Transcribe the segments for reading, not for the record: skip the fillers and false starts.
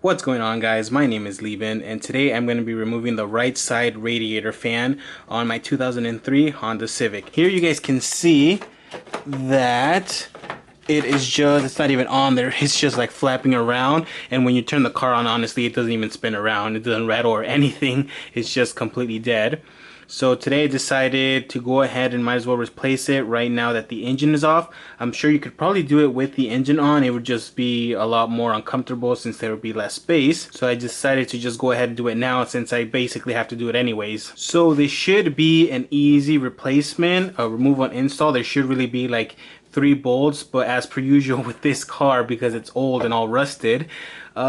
What's going on, guys? My name is Levin, and today I'm going to be removing the right side radiator fan on my 2003 Honda Civic. Here you guys can see that it's not even on there. It's just like flapping around, and when you turn the car on, honestly, it doesn't even spin around. It doesn't rattle or anything. It's just completely dead. So today I decided to go ahead and might as well replace it right now that the engine is off. I'm sure you could probably do it with the engine on. It would just be a lot more uncomfortable since there would be less space. So I decided to just go ahead and do it now since I basically have to do it anyways. So this should be an easy replacement, a removal and install. There should really be like 3 bolts, but as per usual with this car, because it's old and all rusted,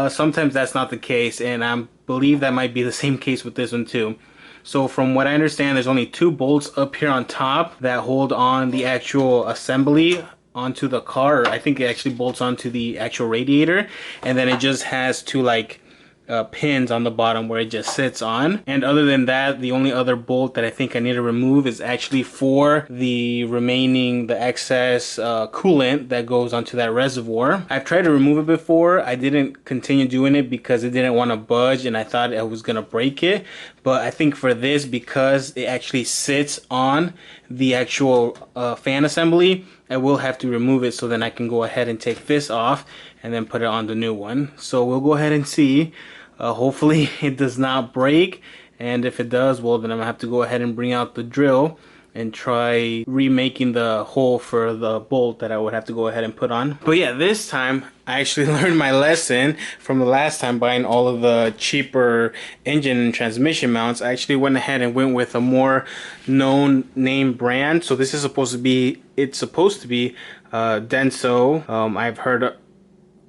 sometimes that's not the case, and I believe that might be the same case with this one too. So from what I understand, there's only 2 bolts up here on top that hold on the actual assembly onto the car. I think it actually bolts onto the actual radiator, and then it just has 2 like pins on the bottom where it just sits on. And other than that, the only other bolt that I think I need to remove is actually for the excess coolant that goes onto that reservoir. I've tried to remove it before. I didn't continue doing it because it didn't want to budge and I thought I was gonna break it. But I think for this, because it actually sits on the actual fan assembly, I will have to remove it, so then I can go ahead and take this off and then put it on the new one. So we'll go ahead and see. Hopefully it does not break, and if it does, well, then I'm gonna have to go ahead and bring out the drill and try remaking the hole for the bolt that I would have to go ahead and put on. But yeah, this time I actually learned my lesson from the last time buying all of the cheaper engine and transmission mounts. I actually went ahead and went with a more known name brand. So this is supposed to be, Denso. I've heard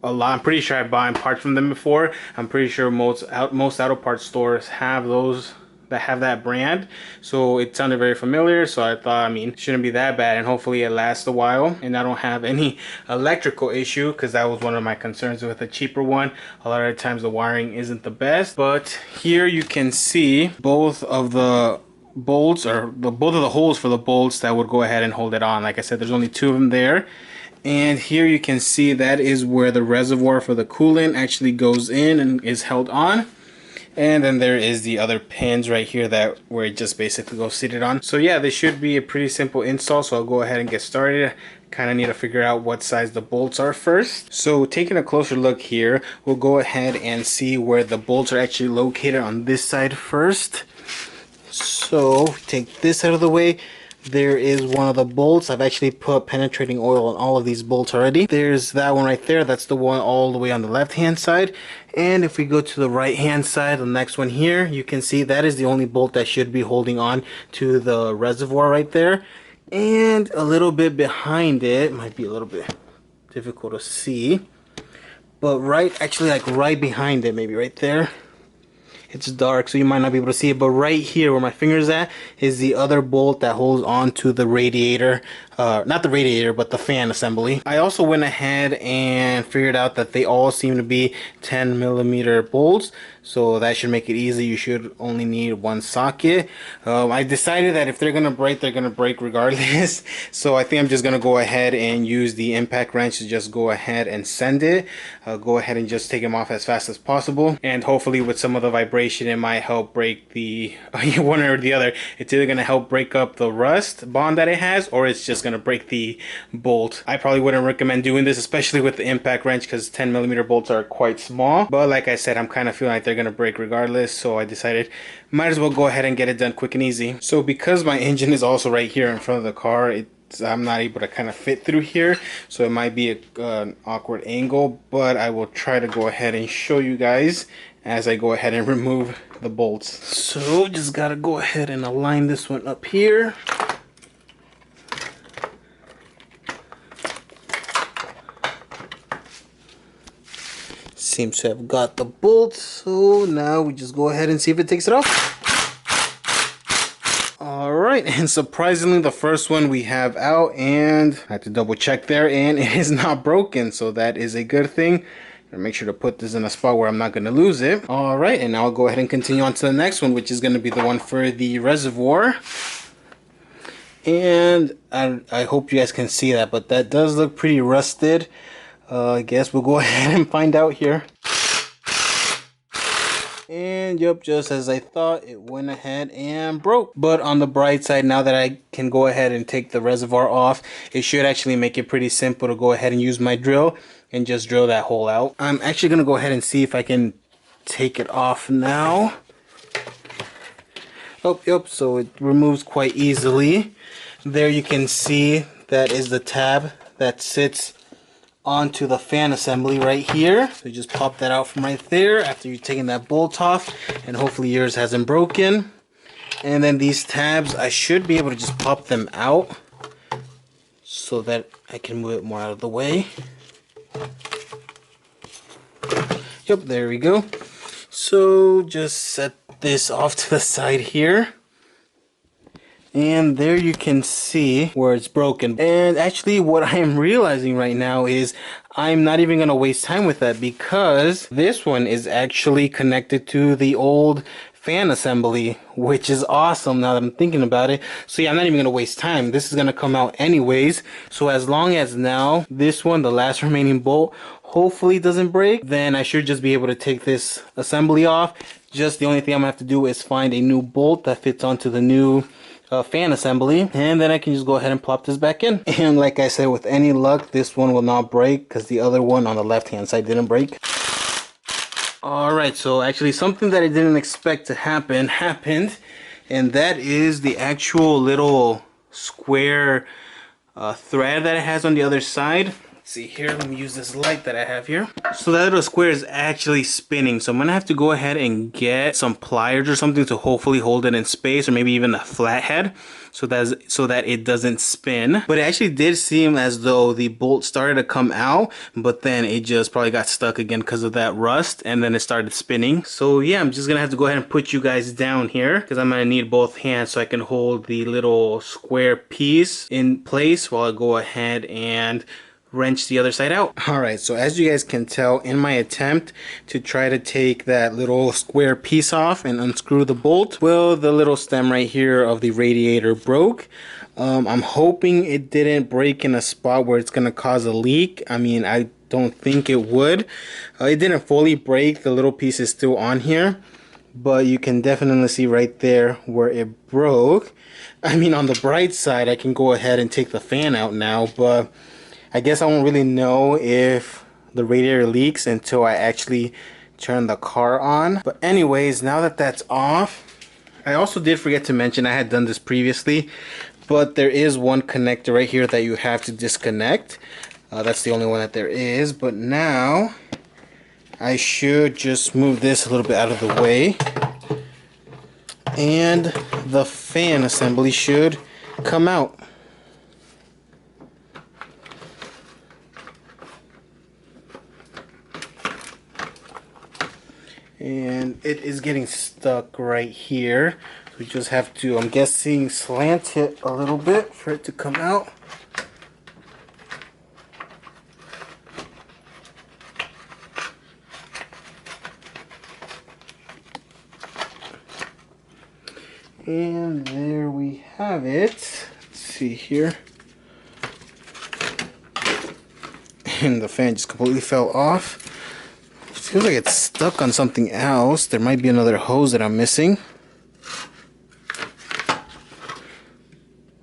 a lot. I'm pretty sure I've bought parts from them before. I'm pretty sure most auto parts stores have those that have that brand, so it sounded very familiar. So I thought, I mean, it shouldn't be that bad, and hopefully it lasts a while and I don't have any electrical issue, because that was one of my concerns with a cheaper one. A lot of times the wiring isn't the best. But here you can see both of the bolts, or both of the holes for the bolts that would go ahead and hold it on. Like I said, there's only 2 of them there. And here you can see that is where the reservoir for the coolant actually goes in and is held on. And then there is the other pins right here that where it just basically goes seated on. So yeah, this should be a pretty simple install. So I'll go ahead and get started. Kind of need to figure out what size the bolts are first. So taking a closer look here, we'll go ahead and see where the bolts are actually located on this side first. So take this out of the way. There is one of the bolts. I've actually put penetrating oil on all of these bolts already. There's that one right there. That's the one all the way on the left hand side. And if we go to the right hand side, the next one here, you can see that is the only bolt that should be holding on to the reservoir right there. And a little bit behind it, might be a little bit difficult to see, but actually like right behind it, maybe right there. It's dark, so you might not be able to see it, but right here where my finger's at is the other bolt that holds on to the radiator. Not the radiator, but the fan assembly. I also went ahead and figured out that they all seem to be 10mm bolts, so that should make it easy. You should only need 1 socket. I decided that if they're gonna break regardless. So I think I'm just gonna go ahead and use the impact wrench to just go ahead and send it. Go ahead and just take them off as fast as possible, and hopefully with some of the vibration it might help break the one or the other. It's either gonna help break up the rust bond that it has, or it's just gonna break the bolt. I probably wouldn't recommend doing this, especially with the impact wrench, because 10mm bolts are quite small. But like I said, I'm kind of feeling like they're gonna break regardless, so I decided might as well go ahead and get it done quick and easy. So because my engine is also right here in front of the car, I'm not able to kind of fit through here, so it might be an awkward angle, but I will try to go ahead and show you guys as I go ahead and remove the bolts. So just gotta go ahead and align this one up here. Seems to have got the bolts, so now we just go ahead and see if it takes it off. Alright, and surprisingly the first one we have out, and I have to double check there, and it is not broken, so that is a good thing. Make sure to put this in a spot where I'm not going to lose it. Alright, and now I'll go ahead and continue on to the next one, which is going to be the one for the reservoir. And I hope you guys can see that, but that does look pretty rusted. I guess we'll go ahead and find out here. And yep, just as I thought, it went ahead and broke. But on the bright side, now that I can go ahead and take the reservoir off, it should actually make it pretty simple to go ahead and use my drill and just drill that hole out. I'm actually going to go ahead and see if I can take it off now. Oh, yep, so it removes quite easily. There you can see that is the tab that sits onto the fan assembly right here. So you just pop that out from right there after you've taken that bolt off, and hopefully yours hasn't broken. And then these tabs, I should be able to just pop them out so that I can move it more out of the way. Yep, there we go. So just set this off to the side here. And there you can see where it's broken. And actually what I am realizing right now is I'm not even going to waste time with that, because this one is actually connected to the old fan assembly, which is awesome now that I'm thinking about it. So yeah, I'm not even going to waste time. This is going to come out anyways. So as long as now this one, the last remaining bolt, hopefully doesn't break, then I should just be able to take this assembly off. Just the only thing I'm going to have to do is find a new bolt that fits onto the new fan assembly, and then I can just go ahead and plop this back in. And like I said, with any luck, this one will not break because the other one on the left hand side didn't break. Alright, so actually something that I didn't expect to happen happened, and that is the actual little square thread that it has on the other side. Let's see here, let me use this light that I have here. So that little square is actually spinning, so I'm gonna have to go ahead and get some pliers or something to hopefully hold it in space, or maybe even a flathead, so that it doesn't spin. But it actually did seem as though the bolt started to come out, but then it just probably got stuck again because of that rust, and then it started spinning. So yeah, I'm just gonna have to go ahead and put you guys down here, because I'm gonna need both hands so I can hold the little square piece in place while I go ahead and wrench the other side out. Alright, so as you guys can tell, in my attempt to try to take that little square piece off and unscrew the bolt, well, the little stem right here of the radiator broke. I'm hoping it didn't break in a spot where it's gonna cause a leak. I mean, I don't think it would. It didn't fully break, the little piece is still on here, but you can definitely see right there where it broke. I mean, on the bright side, I can go ahead and take the fan out now, but I guess I won't really know if the radiator leaks until I actually turn the car on. But anyways, now that that's off, I also did forget to mention, I had done this previously, but there is one connector right here that you have to disconnect. That's the only one that there is. But now I should just move this a little bit out of the way, and the fan assembly should come out. And it is getting stuck right here. We just have to, I'm guessing, slant it a little bit for it to come out. And there we have it. Let's see here. And the fan just completely fell off. Feels like it's stuck on something else. There might be another hose that I'm missing.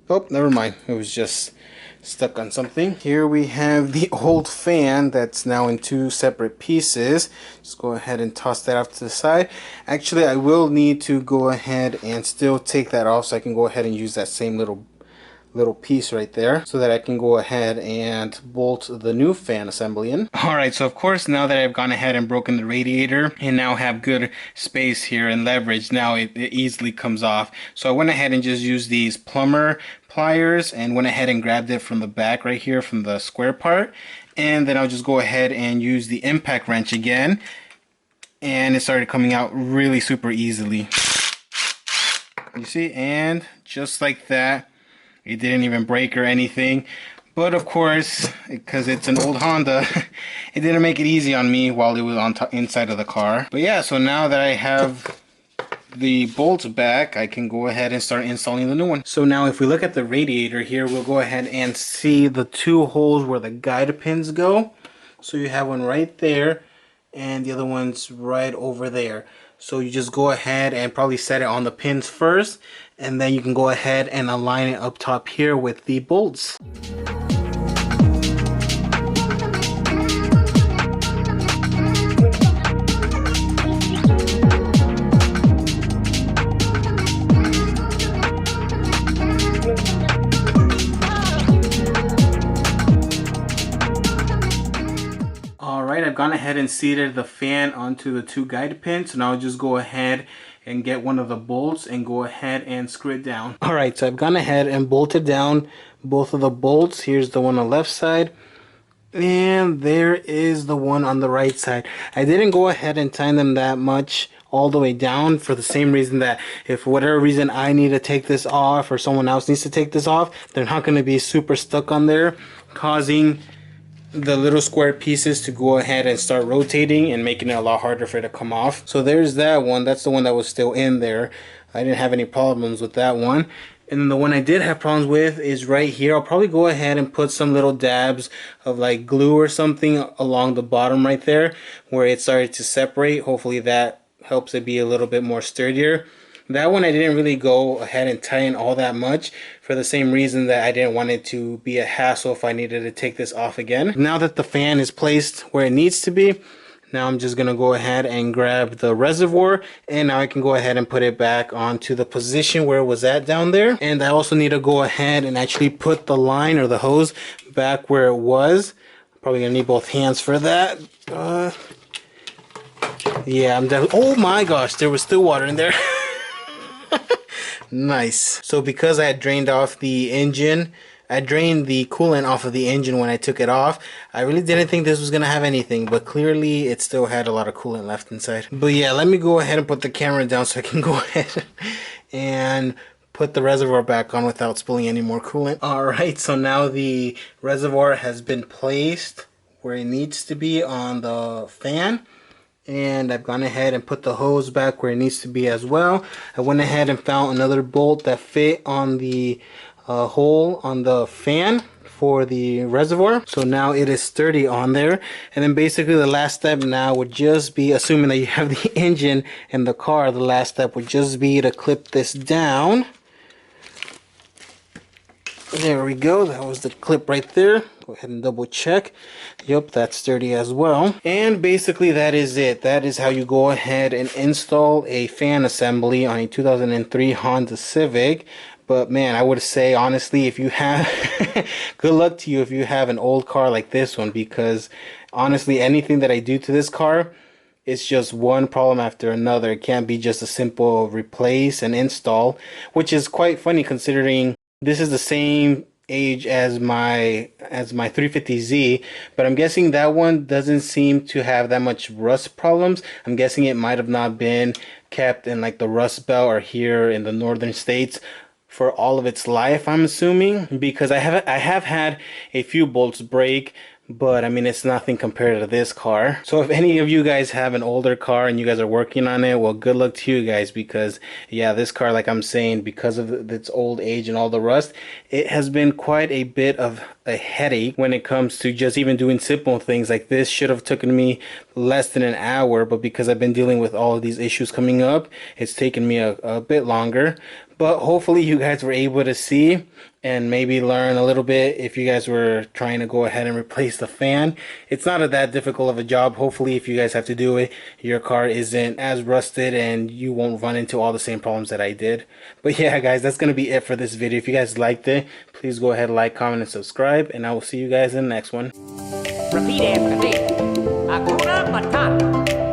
Oh, never mind. It was just stuck on something. Here we have the old fan that's now in two separate pieces. Just go ahead and toss that off to the side. Actually, I will need to go ahead and still take that off so I can go ahead and use that same little piece right there, so that I can go ahead and bolt the new fan assembly in. Alright, so of course, now that I've gone ahead and broken the radiator and now have good space here and leverage, now it easily comes off. So I went ahead and just used these plumber pliers and went ahead and grabbed it from the back right here from the square part, and then I'll just go ahead and use the impact wrench again, and it started coming out really super easily. You see, and just like that, it didn't even break or anything. But of course, because it's an old Honda, it didn't make it easy on me while it was on inside of the car. But yeah, so now that I have the bolts back, I can go ahead and start installing the new one. So now if we look at the radiator here, we'll go ahead and see the two holes where the guide pins go. So you have one right there, and the other one's right over there. So you just go ahead and probably set it on the pins first, and then you can go ahead and align it up top here with the bolts. Alright, I've gone ahead and seated the fan onto the two guide pins. So now I'll just go ahead and get one of the bolts and go ahead and screw it down. Alright, so I've gone ahead and bolted down both of the bolts. Here's the one on the left side, and there is the one on the right side. I didn't go ahead and tighten them that much all the way down for the same reason that if for whatever reason I need to take this off or someone else needs to take this off, they're not going to be super stuck on there, causing the little square pieces to go ahead and start rotating and making it a lot harder for it to come off. So there's that one. That's the one that was still in there. I didn't have any problems with that one. And then the one I did have problems with is right here. I'll probably go ahead and put some little dabs of like glue or something along the bottom right there where it started to separate. Hopefully that helps it be a little bit more sturdier. That one I didn't really go ahead and tighten all that much for the same reason that I didn't want it to be a hassle if I needed to take this off again. Now that the fan is placed where it needs to be, now I'm just going to go ahead and grab the reservoir, and now I can go ahead and put it back onto the position where it was at down there. And I also need to go ahead and actually put the line or the hose back where it was. Probably going to need both hands for that. Yeah, I'm definitely... Oh my gosh, there was still water in there. Nice. So because I had drained off the engine, I drained the coolant off of the engine when I took it off. I really didn't think this was going to have anything, but clearly it still had a lot of coolant left inside. But yeah, let me go ahead and put the camera down so I can go ahead and put the reservoir back on without spilling any more coolant. Alright, so now the reservoir has been placed where it needs to be on the fan. And I've gone ahead and put the hose back where it needs to be as well. I went ahead and found another bolt that fit on the hole on the fan for the reservoir. So now it is sturdy on there. And then basically the last step now would just be, assuming that you have the engine in the car, the last step would just be to clip this down. There we go, that was the clip right there. Go ahead and double check. Yep, that's sturdy as well. And basically that is it. That is how you go ahead and install a fan assembly on a 2003 Honda Civic. But man, I would say honestly, if you have good luck to you if you have an old car like this one, because honestly anything that I do to this car, it's just one problem after another. It can't be just a simple replace and install, which is quite funny considering this is the same age as my 350Z, but I'm guessing that one doesn't seem to have that much rust problems. I'm guessing it might have not been kept in like the rust belt or here in the northern states for all of its life, I'm assuming, because I have had a few bolts break, but I mean it's nothing compared to this car. So if any of you guys have an older car and you guys are working on it, well, good luck to you guys, because yeah, this car, like I'm saying, because of its old age and all the rust, it has been quite a bit of a headache when it comes to just even doing simple things like this. Should have taken me less than an hour, but because I've been dealing with all of these issues coming up, it's taken me a bit longer. But hopefully you guys were able to see and maybe learn a little bit if you guys were trying to go ahead and replace the fan. It's not that difficult of a job. Hopefully if you guys have to do it, your car isn't as rusted and you won't run into all the same problems that I did. But yeah guys, that's going to be it for this video. If you guys liked it, please go ahead, like, comment, and subscribe, and I will see you guys in the next one. Repeat after me. Hakuna Matata.